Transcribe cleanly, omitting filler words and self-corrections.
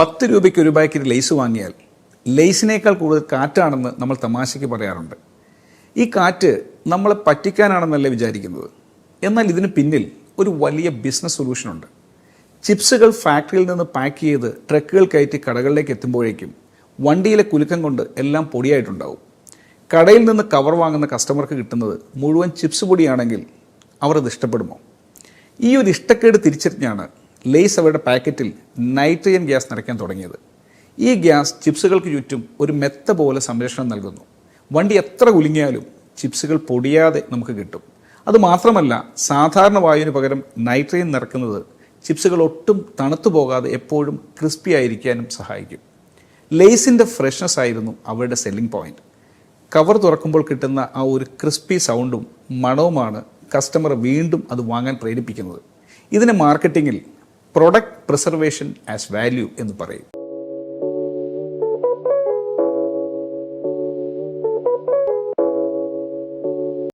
10 രൂപയ്ക്ക് ഒരു packet lace വാങ്ങിയാൽ ലേസിനേക്കാൾ കൂടുതൽ കാറ്റാണെന്ന് നമ്മൾ തമാശയ്ക്ക് പറയാറുണ്ട്. ഈ കാറ്റ് നമ്മളെ പറ്റിക്കാനാണെന്നല്ലേ വിചാരിക്കുന്നത്. എന്നാൽ ഇതിന് പിന്നിൽ ഒരു വലിയ ബിസിനസ് സൊല്യൂഷനുണ്ട്. ചിപ്സുകൾ ഫാക്ടറിയിൽ നിന്ന് പാക്ക് ചെയ്ത് ട്രക്കുകൾ കയറ്റി കടകളിലേക്ക് എത്തുമ്പോഴേക്കും വണ്ടിയിലെ കുലുക്കം കൊണ്ട് എല്ലാം പൊടിയായിട്ടുണ്ടാവും. കടയിൽ നിന്ന് കവർ വാങ്ങുന്ന കസ്റ്റമർക്ക് കിട്ടുന്നത് മുഴുവൻ ചിപ്സ് പൊടിയാണെങ്കിൽ അവർ അത് ഇഷ്ടപ്പെടുമോ? ഈ ഒരു ഇഷ്ടക്കേട് തിരിച്ചറിഞ്ഞാണ് ലേസ് അവരുടെ പാക്കറ്റിൽ നൈട്രജൻ ഗ്യാസ് നിറയ്ക്കാൻ തുടങ്ങിയത്. ഈ ഗ്യാസ് ചിപ്സുകൾക്ക് ചുറ്റും ഒരു മെത്ത പോലെ സംരക്ഷണം നൽകുന്നു. വണ്ടി എത്ര കുലുങ്ങിയാലും ചിപ്സുകൾ പൊടിയാതെ നമുക്ക് കിട്ടും. അതുമാത്രമല്ല, സാധാരണ വായുവിന് പകരം നൈട്രജൻ നിറക്കുന്നത് ചിപ്സുകൾ ഒട്ടും തണുത്തു പോകാതെ എപ്പോഴും ക്രിസ്പി ആയിരിക്കാനും സഹായിക്കും. ലേസിൻ്റെ ഫ്രഷ്നെസ് ആയിരുന്നു അവരുടെ സെല്ലിംഗ് പോയിന്റ്. കവർ തുറക്കുമ്പോൾ കിട്ടുന്ന ആ ഒരു ക്രിസ്പി സൗണ്ടും മണവുമാണ് കസ്റ്റമർ വീണ്ടും അത് വാങ്ങാൻ പ്രേരിപ്പിക്കുന്നത്. ഇതിനെ മാർക്കറ്റിങ്ങിൽ പ്രൊഡക്റ്റ് പ്രിസർവേഷൻ ആസ് വാല്യൂ എന്ന് പറയും.